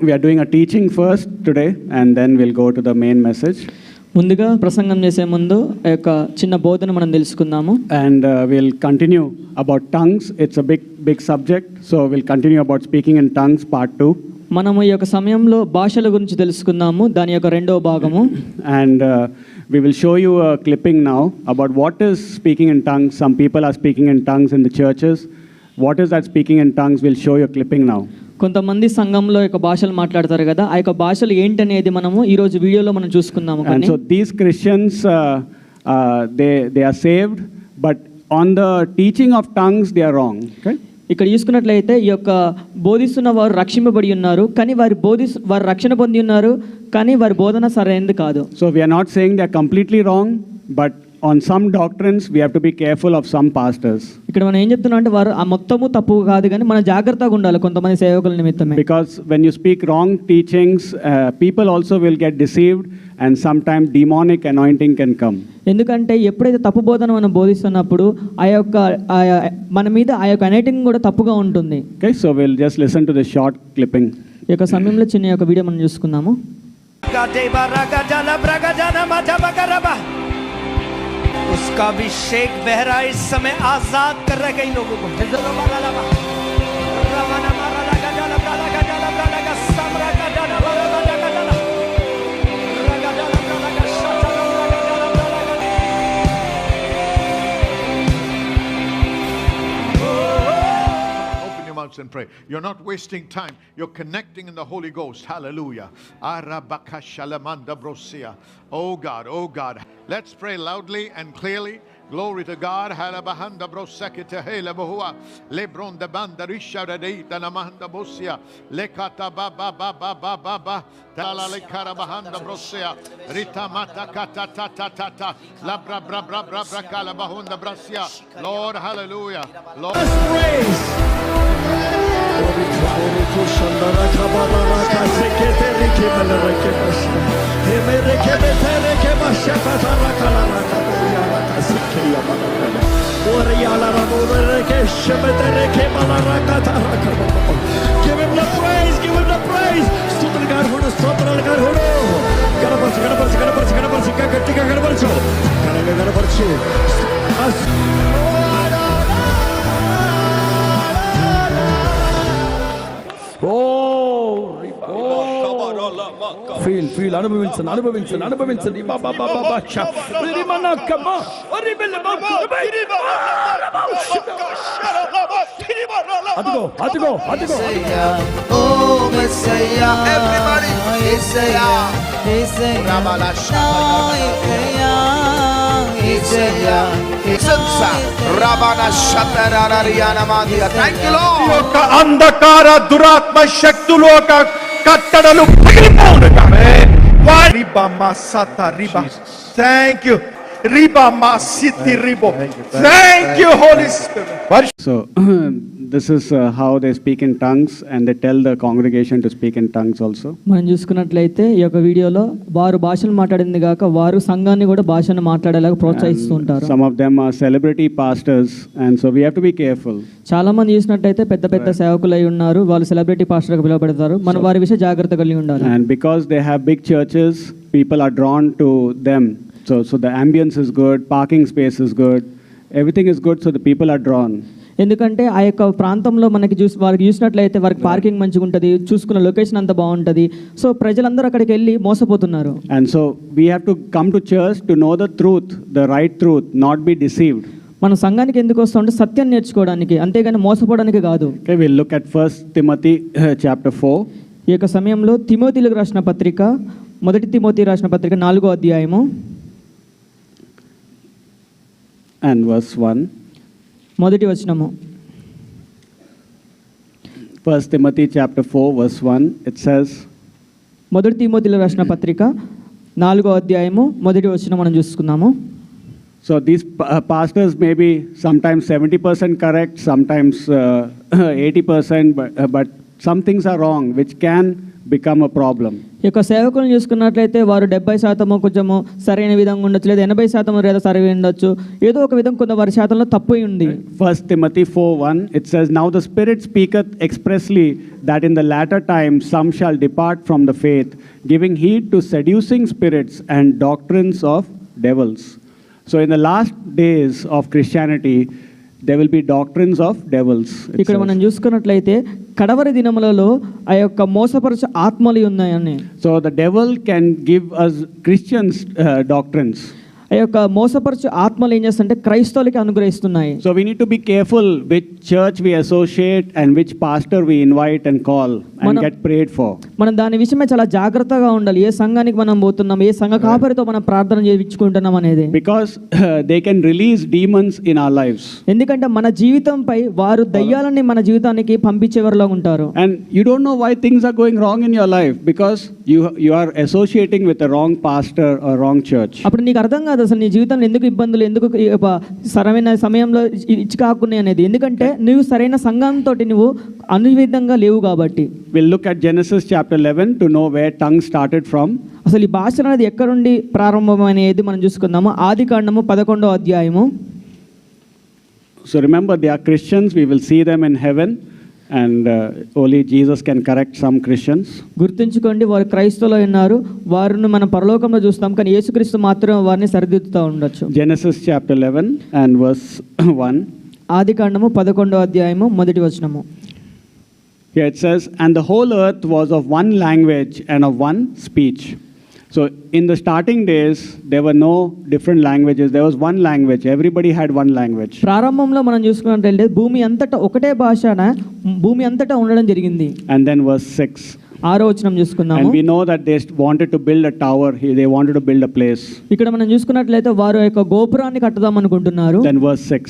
We are doing a teaching first today and then we'll go to the main message. ముందుగా ప్రసంగం చేసే ముందు ఆ యొక్క చిన్న బోధన మనం తెలుసుకుందాము. And we'll continue about tongues. It's a big subject. So we'll continue about speaking in tongues part 2. మనము ఈ యొక్క సమయంలో భాషల గురించి తెలుసుకుందాము, దాని యొక్క రెండవ భాగము. And we will show you a clipping now about what is speaking in tongues. Some people are speaking in tongues in the churches. What is that speaking in tongues? We'll show you a clipping now. కొంతమంది సంఘంలో యొక్క భాషలు మాట్లాడతారు కదా, ఆ యొక్క భాషలు ఏంటనేది మనము ఈ రోజు వీడియోలో మనం చూసుకుందాము. And so these Christians they are saved, but on the teaching of tongues they are wrong. Okay? ఇక్కడ చూసుకున్నట్లయితే ఈ యొక్క బోధిస్తున్న వారు రక్షింపబడి ఉన్నారు, కానీ వారు రక్షణ పొంది ఉన్నారు, కానీ వారి బోధన సరైనది కాదు. So we are not saying they are completely wrong, but on some doctrines we have to be careful of some pastors. ఇక్కడ మనం ఏం చెప్తున్నాం అంటే వారు ఆ మొత్తము తప్పు కాదు, కానీ మనం జాగ్రత్తగా ఉండాలి కొంతమంది సేవకుల నిమిత్తమే. Because when you speak wrong teachings, people also will get deceived and sometimes demonic anointing can come. ఎందుకంటే ఎప్పుడైతే తప్పు బోధన మనం బోధిస్తున్నప్పుడు మన మీద ఆ యొక్క అనైటింగ్ కూడా తప్పుగా ఉంటుంది. Okay, so we'll just listen to this short clipping. ఈ యొక్క సమయంలో చిన్న యొక్క వీడియో మనం చూసుకుందాము. उसका अभिषेक बह रहा है इस समय, आजाद कर रहा है कई लोगों को. And pray. You're not wasting time. You're connecting in the Holy Ghost. Hallelujah. Oh God, oh God. Let's pray loudly and clearly. Glory to God. Halabahanda brosekete hele bohua. Lebron de banda rishara deita namanda bosia. Lekata ba ba ba ba ba ba ba. Tala le karabahanda brosia. Rita mata kata ta ta ta ta. La bra bra bra bra bra kala bahunda brasia. Lord, hallelujah. Lord, praise. Give him the praise, give him the praise. స్తోత్రాలు గారు గణపరచు గట్టిగా గణపరచు. Feel అనుభవించండి. అదిగో ఓ మెస్సయ్యా everybody యేసయ్యా రాబాలా షాయా యేసయ్యా యేసన్సా రాబానా షతరారియనా మాదియా. Thank you Lord. యొక్క అంధకార దురాత్మ శక్తులు ఒక కట్టడలు పగిలిపోవునుగానే. రిబా మాసత రిబా. థాంక్ యూ రిబా మాసితి రిబో. Thank you holy spirit. So this is how they speak in tongues, and they tell the congregation to speak in tongues also. మనం చూసుకున్నట్లయితే ఈ యొక్క వీడియోలో వారు భాషలు మాట్లాడింది కాక వారు సంఘాన్ని కూడా భాషను మాట్లాడేలాగా ప్రోత్సహిస్తూ ఉంటారు. Some of them are celebrity pastors, and so we have to be careful. చాలా మంది చూసినట్టయితే పెద్ద సేవకులై ఉన్నారు, వాళ్ళు సెలబ్రిటీ పాస్టర్గా పిలువబడతారు. మనం వారి విషయం జాగ్రత్త కలిగి ఉండాలి. And because they have big churches, people are drawn to them. So the ambience is good, parking space is good, everything is good, so the people are drawn. ఎందుకంటే ఆ యొక్క ప్రాంతంలో వారికి చూసినట్లయితే వారికి పార్కింగ్ మంచిగా ఉంటుంది, చూసుకున్న లొకేషన్ అంతా బాగుంటుంది, సో ప్రజలందరూ అక్కడికి వెళ్ళి మోసపోతున్నారు. And so we have to come to church to know the truth, the right truth, not be deceived. మనం సంఘానికి ఎందుకు వస్తామంటే సత్యం నేర్చుకోవడానికి, అంతేగాని మోసపోవడానికి కాదు. Okay, we'll look at 1 Timothy chapter 4. ఈ యొక్క సమయంలో తిమోతిలకు రాసిన పత్రిక, మొదటి తిమోతి రాసిన పత్రిక 4వ అధ్యాయము and verse 1. మొదటి వచనము. 1 Timothy chapter 4 verse 1, it says, మొదటి తిమోతిలకు రాసిన పత్రిక 4వ అధ్యాయము మొదటి వచనం మనం చూసుకుందాము. So these pastors may be sometimes 70% correct, sometimes 80%, but some things are wrong which can become a problem. ఈ యొక్క సేవకులను చూసుకున్నట్లయితే వారు 70% కొంచెము సరైన విధంగా ఉండొచ్చు, లేదా 80% లేదా సరైన ఉండొచ్చు, ఏదో ఒక విధం కొంత వారి శాతంలో తప్పు అయి ఉంది. 1 Timothy 4:1, it says, "Now the Spirit speaketh expressly that in the latter times some shall depart from the faith, giving heed to seducing spirits and doctrines of devils." So in the last days of Christianity, there will be doctrines of devils. it ఇక్కడ says. మనం చూసుకున్నట్లయితే కడవరి దినములలో ఆ యొక్క మోసపరచు ఆత్మలు ఉన్నాయని. So the devil can give us Christians doctrines. ఆ యొక్క మోసపరచు ఆత్మలు ఏం చేస్తుంటే క్రైస్తవులకి అనుగ్రహిస్తున్నాయి. So we need to be careful which church we associate and which pastor we invite and call and get prayed for. మనం దాని విషయమే చాలా జాగ్రత్తగా ఉండాలి. ఏ సంఘానికి మనం పోతున్నాం, ఏ సంఘ కాపరితో మనం ప్రార్థన చేయించుకుంటున్నాం అనేది. Because they can release demons in our lives. ఎందుకంటే మన జీవితంపై వారు దయ్యాలని మన జీవితానికి పంపించేవారిలో ఉంటారు. And you don't know why things are going wrong in your life because you are associating with the wrong pastor or wrong church. అప్పుడు నీకు అర్థం కాదు అసలు నీ జీవితంలో ఎందుకు ఇబ్బందులు, ఎందుకు సరైన సమయంలో ఇచ్చికాకున్నాయి అనేది. ఎందుకంటే నువ్వు సరైన సంఘంతో నువ్వు అనువిధంగా లేవు కాబట్టి. We'll look at Genesis chapter 11 to know where tongues started from. అసలు ఈ భాష అనేది ఎక్కడ నుండి ప్రారంభమనేది మనం చూసుకుందాము. ఆదికాండము 11వ అధ్యాయము. So remember, they are Christians. We will see them in heaven. And only Jesus can correct some Christians. గుర్తుంచుకోండి, వారు క్రైస్తవులు ఉన్నారు, వారిని మనం పరలోకంలో చూస్తాం, కానీ యేసుక్రీస్తు మాత్రం వారిని సరిదిద్దుతూ ఉండొచ్చు. Genesis chapter 11 and verse 1. ఆదికాండము 11వ అధ్యాయము 1వ వచనము. Here it says, "And the whole earth was of one language and of one speech." So in the starting days, there were no different languages. There was one language. Everybody had one language. ప్రారంభంలో మనం చూసుకున్నట్లయితే భూమి అంతటా ఒకటే భాషన భూమి అంతటా ఉండడం జరిగింది. And then verse 6. 6వ వచనం చూసుకుందాము. And we know that they wanted to build a tower. They wanted to build a place. ఇక్కడ మనం చూసుకున్నట్లయితే వారు యొక్క గోపురాన్ని కట్టుదాం అనుకుంటున్నారు. Then verse 6.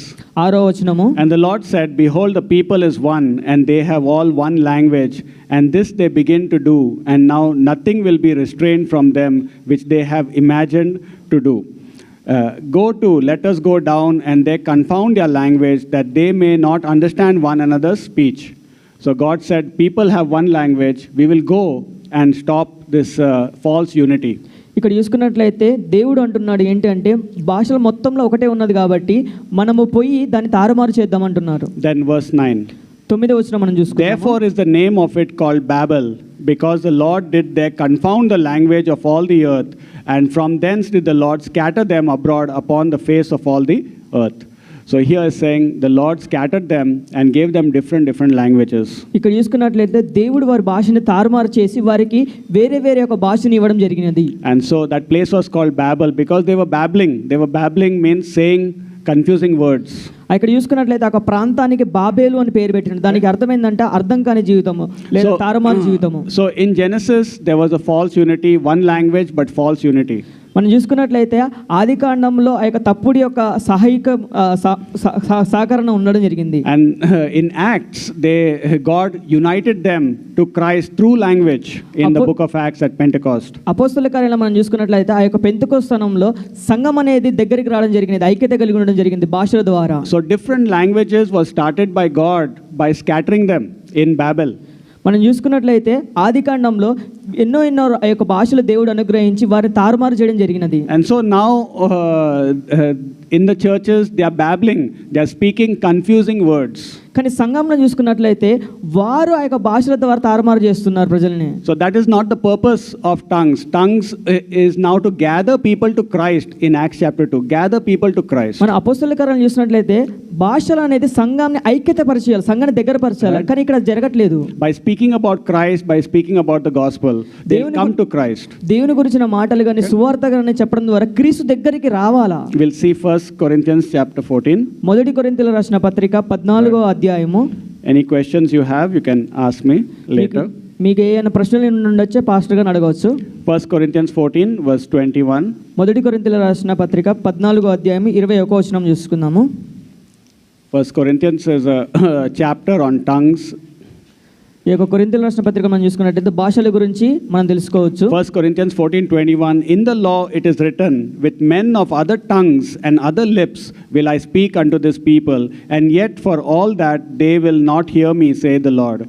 6వ వచనము. "And the Lord said, Behold, the people is one, and they have all one language, and this they begin to do, and now nothing will be restrained from them which they have imagined to do. Let us go down, and they confound their language, that they may not understand one another's speech." So God said, people have one language. We will go and stop this false unity. ఇక్కడ చూసుకున్నట్లయితే దేవుడు అంటున్నాడు ఏంటంటే భాషల మొత్తంలో ఒకటే ఉన్నది కాబట్టి మనము పోయి దాన్ని తారుమారు చేద్దాం అంటున్నారు. Then verse 9. 9వ వచనం మనం చూసుకుందాం. "Therefore is the name of it called Babel, because the Lord did there confound the language of all the earth, and from thence did the Lord scatter them abroad upon the face of all the earth." So here is saying the Lord scattered them and gave them different languages. ఇక్కడ చూసుకున్నట్లయితే దేవుడు వారి భాషని తారుమారు చేసి వారికి వేరే వేరే ఒక భాషని ఇవ్వడం జరిగినది. And so that place was called Babel because they were babbling. They were babbling means saying confusing words. ఇక్కడ చూసుకున్నట్లయితే ఒక ప్రాంతానికి బాబేలు అని పేరు పెట్టిన దానికి అర్థం ఏంటంటే అర్థం కాని జీవితము లేదా తారుమారు జీవితము. So in Genesis there was a false unity, one language but false unity. మనం చూసుకున్నట్లయితే ఆదికాండంలో ఆ యొక్క తప్పుడు యొక్క సహకరణ ఉండడం జరిగింది. And in Acts God united them to Christ through language in the book of Acts at Pentecost. అపోస్తలుల కార్యాలను మనం చూసుకున్నట్లయితే ఆ యొక్క పెంతెకోస్తనంలో సంఘం అనేది దగ్గరికి రావడం జరిగింది, ఐక్యత కలిగి ఉండడం జరిగింది భాషల ద్వారా. So different languages was started by God by scattering them in Babel. మనం చూసుకున్నట్లయితే ఆదికాండంలో ఎన్నో ఆ యొక్క భాషలు దేవుడు అనుగ్రహించి వారిని తారుమారు చేయడం జరిగినది. And so now in the churches they are babbling, they are speaking confusing words. కానీ సంఘంలో చూసుకున్నట్లయితే వారు ఆ యొక్క భాషల ద్వారా తారుమారు చేస్తున్నారు ప్రజల్ని. So that is not the purpose of tongues. Tongues is now to gather people to Christ in Acts chapter 2. Gather people to Christ. మన అపోస్తలుల కార్యాలను చూసినట్లయితే భాషలు అనేది సంఘాన్ని ఐక్యత పరిచేయాలి, సంఘాన్ని దగ్గర పరచాలి, కానీ ఇక్కడ జరగట్లేదు. By speaking about Christ, by speaking about the gospel, they come to Christ. దేవుని గురించిన మాటలు కానీ సువార్త కానీ చెప్పడం ద్వారా క్రీస్తు దగ్గరికి రావాలా. We'll see 1 Corinthians chapter 14. మొదటి కొరింథీయులకు రాసిన పత్రిక 14వ అధ్యాయము. Any questions you have, you can ask me later. మీకు ఏమైనా ప్రశ్నలు ఉండొచ్చే పాస్టర్ గారిని అడగవచ్చు. 1 Corinthians 14 verse 21. మొదటి కొరింథీయులకు రాసిన పత్రిక 14వ అధ్యాయం 21వ వచనం చూసుకుందాము. 1 Corinthians is a chapter on tongues. ఈ యొక్క కొరింథీయులకు రాసిన పత్రిక మనం చూసుకున్నట్లయితే భాషల గురించి మనం తెలుసుకోవచ్చు. 1 Corinthians 14:21, "In the law it is written, with men of other tongues and other lips will I speak unto this people, and yet for all that they will not hear me, say the Lord.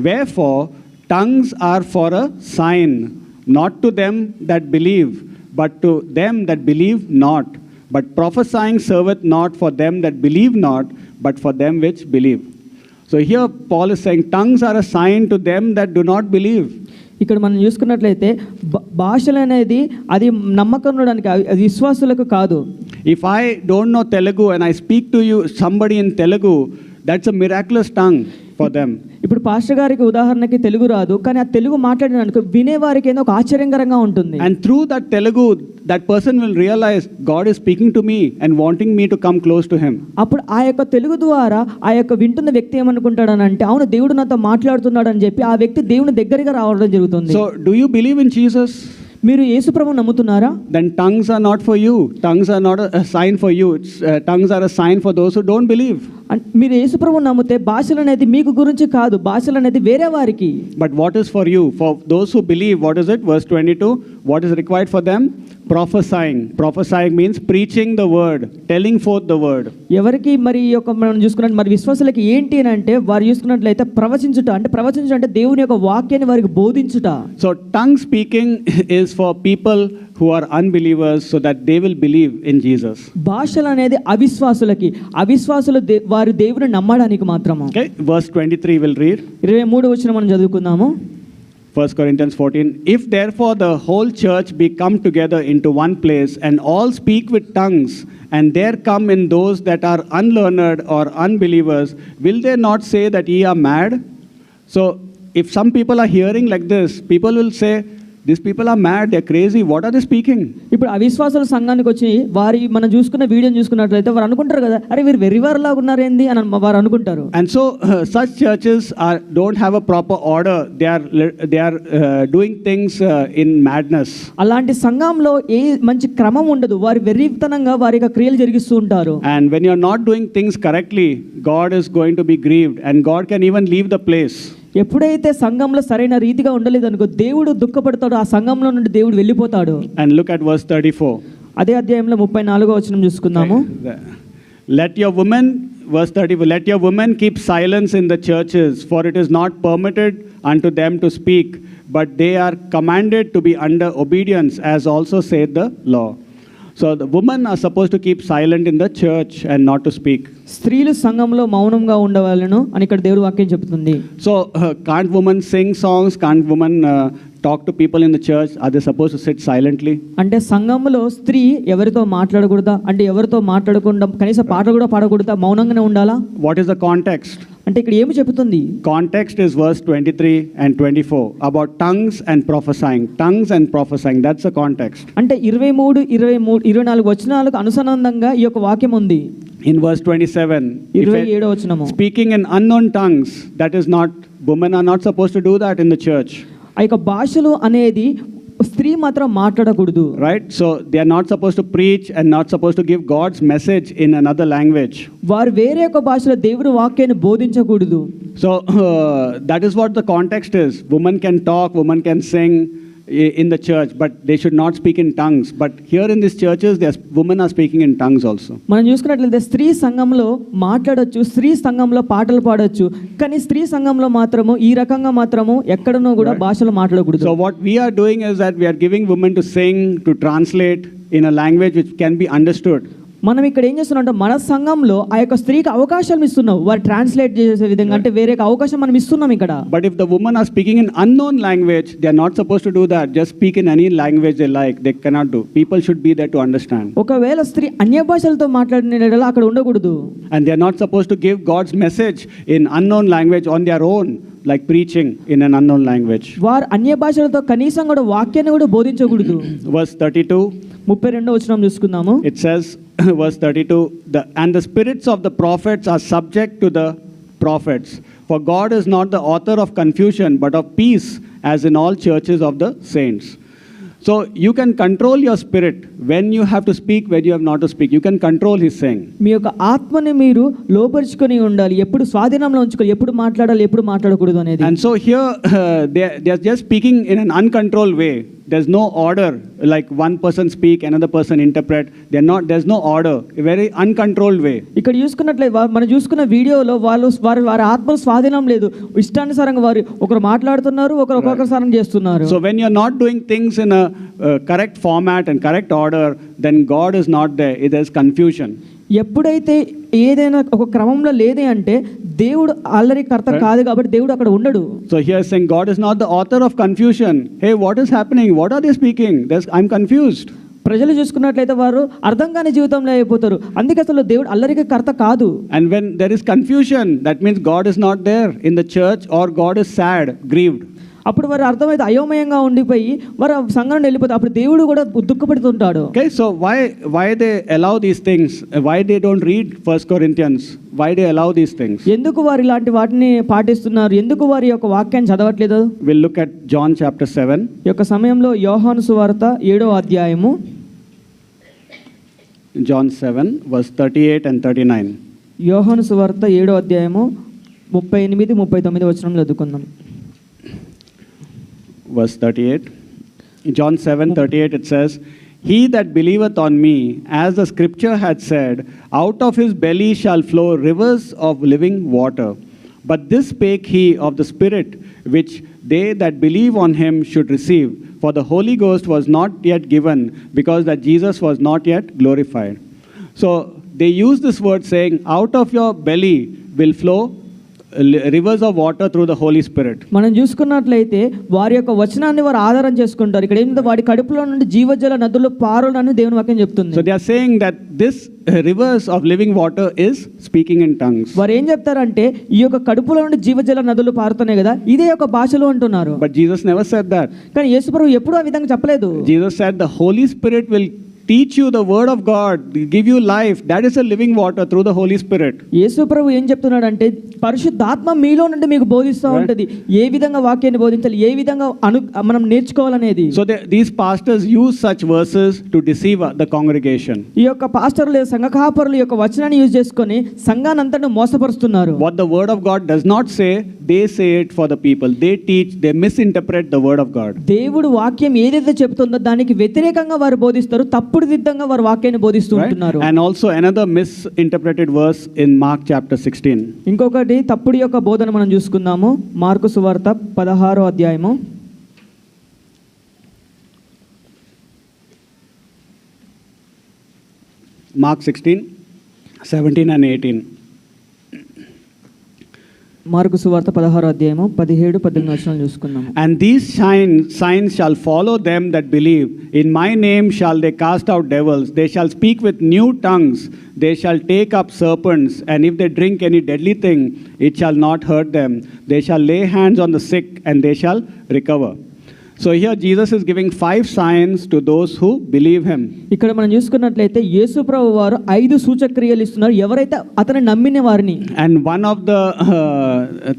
Wherefore tongues are for a sign, not to them that believe, but to them that believe not. But prophesying serveth not for them that believe not, but for them which believe. So here Paul is saying tongues are a sign to them that do not believe. ఇక్కడ మనం చూసుకున్నట్లయితే భాషలు అనేది అది నమ్మకం ఉండడానికి, అది విశ్వాసులకు కాదు. If I don't know Telugu and I speak to you somebody in Telugu, that's a miraculous tongue for them. ఇప్పుడు పాస్టర్ గారికి ఉదాహరణకి తెలుగు రాదు, కానీ ఆ తెలుగు మాట్లాడినందుకు వినేవారికి ఏదో ఒక ఆశ్చర్యకరంగా ఉంటుంది. And through that Telugu, that person will realize God is speaking to me and wanting me to come close to him. అప్పుడు ఆ యొక్క తెలుగు ద్వారా ఆ యొక్క వింటున్న వ్యక్తి ఏమనుకుంటాడని అంటే, అవును దేవుడు నాతో మాట్లాడుతున్నాడు అని చెప్పి ఆ వ్యక్తి దేవుని దగ్గరగా రావడం జరుగుతుంది. So do you believe in Jesus? మీరు యేసుప్రభువును నమ్ముతున్నారా? Then tongues are not for you. Tongues are not a sign for you. Tongues are a sign for those who don't believe. మీరు యేసుప్రభువును నమ్మితే భాషలు అనేది మీకు గురించి కాదు, భాషలు అనేది వేరే వారికి. But what is for you? For those who believe, what is it? Verse 22. What is required for them? Prophesying. Prophesying means preaching the word, telling forth the word. ఎవరికి మరి ఈ యొక్క మనం చూసుకున్నట్టు మరి విశ్వాసులకి ఏంటి అని అంటే, వారు చూసుకున్నట్లయితే ప్రవచించుట అంటే దేవుని యొక్క వాక్యాన్ని వారికి బోధించుట. So tongue speaking is for people who are unbelievers so that they will believe in Jesus. భాషలు అనేది అవిశ్వాసులు వారి దేవుని నమ్మడానికి మాత్రము. Okay, verse 23 will read. 23వ వచనం మనం చదువుకుందాము. 1 Corinthians 14. If therefore the whole church be come together into one place, and all speak with tongues, and there come in those that are unlearned or unbelievers, will they not say that ye are mad? So if some people are hearing like this, people will say, these people are mad, they're crazy, what are they speaking? ఇప్పుడు అవిశ్వాసుల సంఘానికి వచ్చి మనం చూసుకున్న వీడియోని చూసుకున్నట్లయితే వారు అనుకుంటారు కదా, అరే వీరు వెర్రివారులాగా ఉన్నారేంది అని వారు అనుకుంటారు. And so such churches don't have a proper order. They are doing things in madness. అలాంటి సంఘంలో ఏ మంచి క్రమం ఉండదు, వారి వెర్రితనంగా వారి యొక్క క్రియలు జరిగిస్తూ ఉంటారు. And when you are not doing things correctly, God is going to be grieved, and God can even leave the place. ఎప్పుడైతే సంఘంలో సరైన రీతిగా ఉండలేదు అనుకో, దేవుడు దుఃఖపడతాడు, ఆ సంఘంలో నుండి దేవుడు వెళ్ళిపోతాడు. And look at verse 34. అదే అధ్యాయంలో 34వ వచనం చూసుకుందాము. Let your women, verse 34, let your women keep silence in the churches, for it is not permitted unto them to speak, but they are commanded to be under obedience, as also saith the law. So the women are supposed to keep silent in the church and not to speak. స్త్రీలు సంఘంలో మౌనంగా ఉండవాలను అని ఇక్కడ దేవుడి వాక్యం చెప్తుంది. So can't women sing songs? Can't women talk to people in the church? Are they supposed to sit silently? అంటే సంఘంలో స్త్రీ ఎవరితో మాట్లాడకూడదా? అంటే ఎవరితో మాట్లాడకుండా కనీసం పాట కూడా పాడకూడదా? మౌనంగానే ఉండాలా? What is the context? అంటే ఇక్కడ ఏమి చెప్తుంది? Context is verse 23 and 24 about tongues and prophesying. Tongues and prophesying, that's the context. అంటే 23, 24 వచనాలకు అనుసంధానంగా ఈ యొక్క వాక్యం ఉంది. In verse 27, 27వ వచనము, speaking in unknown tongues, that is not, women are not supposed to do that in the church. ఆ యొక్క భాషలు అనేది స్త్రీ మాత్రం మాట్లాడకూడదు. Right? So they are not supposed to preach and not supposed to give God's message in another language. వారు వేరే ఒక భాషలో దేవుని వాక్యాన్ని బోధించకూడదు. So that is what the context is. Women can talk, women can sing in the church, but they should not speak in tongues. But here in these churches, women are speaking in tongues also. మనం చూసుకున్నట్లయితే స్త్రీ సంఘంలో మాట్లాడొచ్చు, స్త్రీ సంఘంలో పాటలు పాడొచ్చు, కానీ స్త్రీ సంఘంలో మాత్రము ఈ రకంగా మాత్రము ఎక్కడనో కూడా భాషలు మాట్లాడకూడదు. So what we are doing is that we are giving women to sing, to translate in a language which can be understood. మనం ఇక్కడ ఏం చేస్తున్నాం, మన సంఘంలో ఆ యొక్క స్త్రీకి అవకాశాలు ఇస్తున్నాం, వారు ట్రాన్స్లేట్ చేసే విధంగా, అంటే వేరే అవకాశం మనం ఇస్తున్నాం ఇక్కడ. But if the women are speaking in unknown language, they are not supposed to do that. Just speak in any language they like. They cannot do. People should be there to understand. ఒకవేళ స్త్రీ అన్య భాషలతో మాట్లాడిన అక్కడ ఉండకూడదు. And they are not supposed to give God's message in unknown language on their own, like preaching in an unknown language. వారు అన్య భాషలతో కనీసం కూడా వాక్యాన్ని కూడా బోధించకూడదు. Verse 32. 32వ వచనం చూసుకుందాము. It says, verse 32, and the spirits of the prophets are subject to the prophets. For God is not the author of confusion, but of peace, as in all churches of the saints. So you can control your spirit when you have to speak, when you have not to speak. You can control, he's saying. మీ యొక్క ఆత్మని మీరు లోపరుచుకొని ఉండాలి, ఎప్పుడు స్వాధీనంలో ఉంచుకోవాలి, ఎప్పుడు మాట్లాడాలి, ఎప్పుడు మాట్లాడకూడదు అనేది. And so here they are just speaking in an uncontrolled way. there's no order, like one person speak, another person interpret. There's no order, a very uncontrolled way. ఇక్కడ చూసుకున్నట్లయితే మనం చూసుకున్న వీడియోలో వారి ఆత్మ స్వాధీనం లేదు. ఇష్టానుసారంగా వారు ఒకరు మాట్లాడుతున్నారు, ఒక్కొక్కసారం చేస్తున్నారు. So when you're not doing things in a correct format and correct order, then God is not there. There's confusion. ఎప్పుడైతే ఏదైనా ఒక క్రమంలో లేదే అంటే దేవుడు అల్లరికర్త కాదు కాబట్టి దేవుడు అక్కడ ఉండడు. So here saying God is not the author of confusion. Hey, what is happening? What are they speaking? I'm confused. ప్రజలు చూసుకున్నట్లయితే వారు అర్థం కాని జీవితంలో అయిపోతారు. అందుకే అసలు దేవుడు అల్లరికి కర్త కాదు. And when there is confusion, that means God is not there in the church, or God is sad, grieved. అప్పుడు వారు అర్థమైతే అయోమయంగా ఉండిపోయి వారు సంఘం వెళ్ళిపోతారు. అప్పుడు దేవుడు కూడా దుఃఖపడుతుంటాడు. Okay, so why they allow these things? Why they don't read 1 Corinthians? Why they allow these things? ఎందుకు వారు ఇలాంటి వాటిని పాటిస్తున్నారు? ఎందుకు వారి యొక్క వాక్యాన్ని చదవట్లేదు? We'll look at John chapter 7. ఈ యొక్క సమయంలో యోహాను సువార్త 7వ అధ్యాయము John 7 verse 38 and 39. యోహాను సువార్త 7వ అధ్యాయము 38 39 వచనంలో చదువుకుందాం. Verse 38. In John 7:38 it says, "He that believeth on me, as the scripture had said, out of his belly shall flow rivers of living water. But this spake he of the Spirit, which they that believe on him should receive. For the Holy Ghost was not yet given, because that Jesus was not yet glorified." So they use this word saying, out of your belly will flow rivers of water through the Holy Spirit. మనం చూసుకున్నట్లయితే వారి యొక్క వచనాన్ని వారు ఆధారం చేసుకుంటారు. ఇక్కడ ఏంటంటే వాడి కడుపులో నుండి జీవజల నదులు పారులని దేవుని వాక్యం చెప్తుంది. So they are saying that this rivers of living water is speaking in tongues. వారు ఏం చెప్తారంటే ఈ యొక్క కడుపులో నుండి జీవజల నదులు పారుతున్నాయి కదా, ఇదే ఒక భాషలో అంటున్నారు. But Jesus never said that. కానీ యేసు ప్రభువు ఎప్పుడూ ఆ విధంగా చెప్పలేదు. Jesus said the Holy Spirit will teach you the word of God, give you life. That is a living water through the Holy Spirit. యేసు ప్రభు ఏం చెప్తున్నాడు అంటే పరిశుద్ధాత్మ మీలో నుండి మీకు బోధిస్తూ ఉంటది. ఏ విధంగా వాక్యాన్ని బోధించాలి, ఏ విధంగా మనం నేర్చుకోవాలనేది. So these pastors use such verses to deceive the congregation. ఈ యొక్క పాస్టర్లు సంఘ కాపరులు యొక్క వచనాన్ని యూజ్ చేసుకొని సంఘాన్ని అంతటా మోసపరుస్తున్నారు. What the word of God does not say, they say it for the people. They teach, they misinterpret the word of God. దేవుడు వాక్యం ఏదైతే చెప్తుందో దానికి వ్యతిరేకంగా వారు బోధిస్తారు. తప్పుడు దిద్దంగా వారు వాక్యాన్ని బోధిస్తూ ఉంటున్నారు. And also another misinterpreted verse in Mark chapter 16. ఇంకొకటి తప్పుడు యొక్క బోధన మనం చూసుకుందాము. మార్కు సువార్త 16వ అధ్యాయము Mark 16, 17 and 18. మార్కు సువార్త 16వ అధ్యాయము 17 18 వచనాలు చూసుకుందాం. And these signs shall follow them that believe. In my name shall they cast out devils. They shall speak with new tongues. They shall take up serpents. And if they drink any deadly thing, it shall not hurt them. They shall lay hands on the sick, and they shall recover. So here Jesus is giving 5 signs to those who believe him. ఇక్కడ మనం చూసుకున్నట్లయితే యేసు ప్రభు వారు 5 సూచక్రియలు ఇస్తున్నారు ఎవరైతే అతన్ని నమ్మిన వారిని. And one of the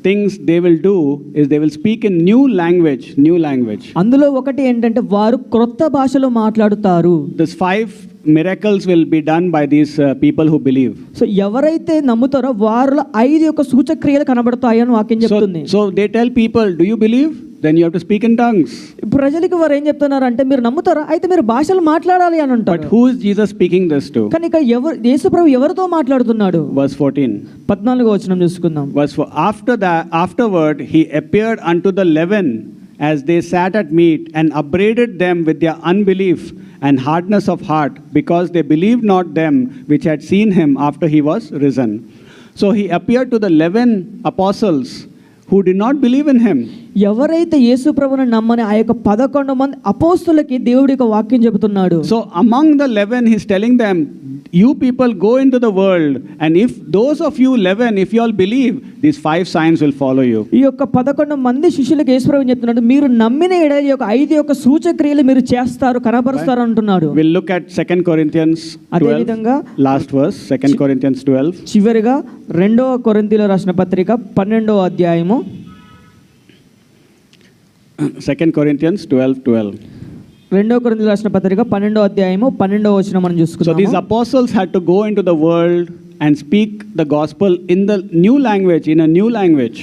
things they will do is they will speak in new language. అందులో ఒకటి ఏంటంటే వారు క్రొత్త భాషలో మాట్లాడుతారు. This 5 miracles will be done by these people who believe. So ఎవరైతే నమ్ముతారో వారిలో 5 యొక్క సూచక్రియలు కనబడతాయి అని వాక్యం చెప్తుంది. So they tell people, do you believe? Then you have to speak in tongues. ప్రజలకు వారు ఏం చెప్తున్నారు అంటే మీరు నమ్ముతారా, అయితే మీరు భాషలు మాట్లాడాలి అని అంటారు. But who is Jesus speaking this to? కానీ ఇక్కడ యేసు ప్రభు ఎవరితో మాట్లాడుతున్నాడు? Verse 14. 14వ వచనం చూసుకుందాం. Verse 4. Afterward he appeared unto the 11 as they sat at meat, and upbraided them with their unbelief and hardness of heart, because they believed not them which had seen him after he was risen. So he appeared to the 11 apostles who did not believe in him. ఎవరైతే యేసు ప్రభువును నమ్మని ఆ యొక్క 11 మంది అపోస్తలులకి దేవుడి యొక్క వాక్యం చెబుతున్నాడు. So among the 11 he's telling them, you people go into the world, and if those of you 11, if you all believe, these 5 signs will follow you. ఈ యొక్క 11 మంది శిష్యులకు యేసు ప్రభువు చెప్తున్నాడు, మీరు నమ్మిన ఎడల ఈ యొక్క 5 యొక్క సూచక్రియలు మీరు చేస్తారు, కనబరుస్తారు అంటున్నాడు. We'll look at 2 Corinthians 12, last verse, 2 Corinthians 12. చివరిగా 2వ కొరింథీయుల రాసిన పత్రిక 12వ అధ్యాయము 2 Corinthians 12:12. 2వ కొరింథీయుల రాసిన పత్రిక 12వ అధ్యాయము 12వ వచనం మనం So చూసుకుందాం. these apostles had to go into the world and speak the gospel in the new language, in a new language.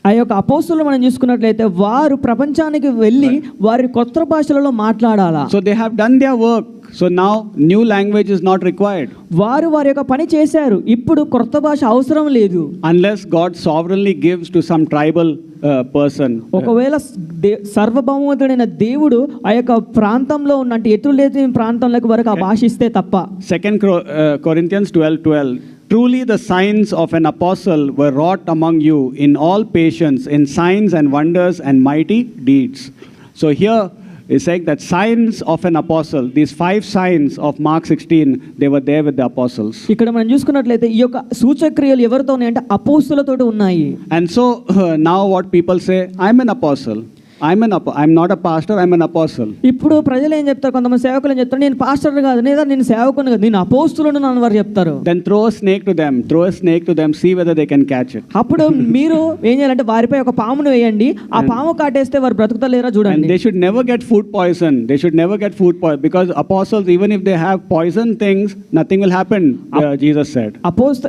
ఆ యొక్క అపోస్తులు మనం చూసుకున్నట్లయితే వారు ప్రపంచానికి వెళ్ళి వారి కొత్త భాషలలో మాట్లాడాలా. So they have done their work. So now new language is not required. వారు వారి యొక్క పని చేశారు, ఇప్పుడు కొత్త భాష అవసరం లేదు. Unless God sovereignly gives to some tribal person. ఒకవేళ సర్వభౌమతుడైన దేవుడు ఆ యొక్క ప్రాంతంలో ఉన్నట్టు ఎటులేని ప్రాంతంలోకి వరకు ఆ భాష ఇస్తే తప్ప. 2 Corinthians 12:12. Truly the signs of an apostle were wrought among you in all patience, in signs and wonders and mighty deeds. So here is saying that signs of an apostle, these 5 signs of Mark 16, they were there with the apostles. ఇక్కడ మనం చూసుకున్నట్లయితే ఈ యొక్క సూచక్రియలు ఎవరితో ఉన్నాయంటే అపోస్తులతో ఉన్నాయి. And so now what people say, I'm an apostle. I'm not a pastor, I'm an apostle. ఇప్పుడు ప్రజలు ఏం చెప్తారు, కొంతమంది సేవకులు ఏం చెప్తారు, నేను పాస్టర్ కాదు, లేదా నేను సేవకుని కాదు, నేను అపోస్తులను అని వారు చెప్తారు. Then throw a snake to them, see whether they can catch it. అప్పుడు మీరు ఏం చేయాలంటే వారిపై ఒక పామును వేయండి, ఆ పాము కాటేస్తే వారు బ్రతుకుతలేరా And చూడండి. they should never get food poison. Because apostles, even if they have poison things, nothing will happen, Jesus said.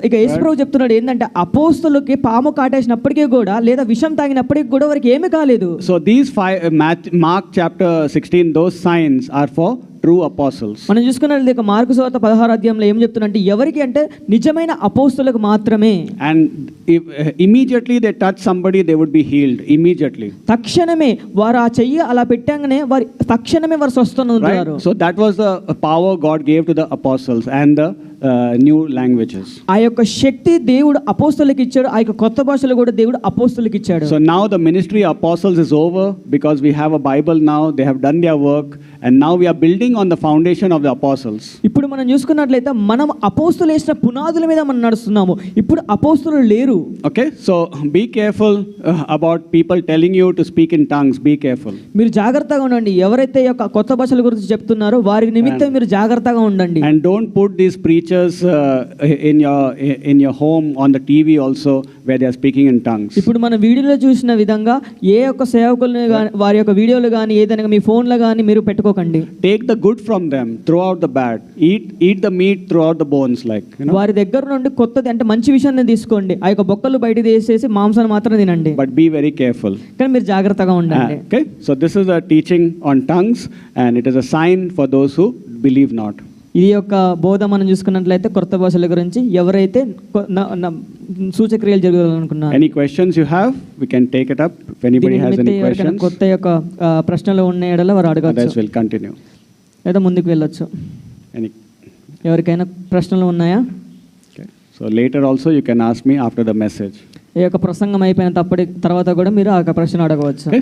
ఇక యేసుప్రభు చెప్తున్నాడు ఏంటంటే అపోస్తులకి పాము కాటేసినప్పటికీ కూడా లేదా విషం తాగినప్పటికీ కూడా వారికి ఏమీ కాలేదు. So these 5, Mark chapter 16, those signs are for true apostles. మనం చూసుకున్నట్లయితే ఇక మార్కు సువార్త 16వ అధ్యాయంలో ఏం చెప్తున్నంటే ఎవరికి అంటే నిజమైన అపోస్తులకు మాత్రమే. And if immediately they touch somebody, they would be healed immediately. తక్షణమే వారు ఆ చెయ్యి అలా పెట్టగానే వారు తక్షణమే వారు స్వస్థత పొందుతారు. Right? So that was the power God gave to the apostles and the new languages. ఆ యొక్క శక్తి దేవుడు అపోస్తులకు ఇచ్చాడు, ఆ యొక్క కొత్త భాషలు కూడా దేవుడు అపోస్తులకు ఇచ్చాడు. So now the ministry of apostles is over because we have a Bible now. They have done their work and now we are building on the foundation of the apostles. ఇప్పుడు మనం చూసుకున్నట్లయితే మనం అపోస్తులు వేసిన పునాదుల మీద మనం నడుస్తున్నాము. ఇప్పుడు అపోస్తులు లేరు. Okay, so be careful about people telling you to speak in tongues. Be careful. మీరు జాగ్రత్తగా ఉండండి. ఎవరైతే ఈ యొక్క కొత్త భాషల గురించి చెప్తున్నారో వారి నిమిత్తం మీరు జాగ్రత్తగా ఉండండి. And don't put these preachers in your home on the TV also where they are speaking in tongues. ఇప్పుడు మన వీడియోలో చూసిన విధంగా ఏ ఒక్క సేవకుల్ని గాని వారి యొక్క వీడియోలు కానీ ఏదైనా మీ ఫోన్లో కానీ మీరు పెట్టుకోకండి. Take the good from them, throw out the bad. Eat the meat, throw out the bones, like, you know. వారి దగ్గర నుండి కొత్తది అంటే మంచి విషయాన్ని తీసుకోండి, ఆ యొక్క బొక్కలు బయట తీసేసి మాంసాన్ని మాత్రం తినండి. But be very careful. కానీ మీరు జాగ్రత్తగా ఉండండి. Okay, so this is a teaching on tongues and it is a sign for those who believe not. ఈ యొక్క బోధ మనం చూసుకున్నట్లయితే కొత్త భాషల గురించి ఎవరైతే సూచక్రియలు జరగాలనుకున్నారు. Any questions you have, we can take it up. If anybody has any questions, కొత్త యొక్క ప్రశ్నలు ఉన్న ఎడల వారు అడగవచ్చు. otherwise we'll continue. లేదా ముందుకు వెళ్ళొచ్చు. ఎవరికైనా ప్రశ్నలు ఉన్నాయా? Okay, so later also you can ask me after the message. ఈ యొక్క ప్రసంగం అయిపోయిన తర్వాత కూడా మీరు ఆ ప్రశ్న అడగవచ్చు. Okay.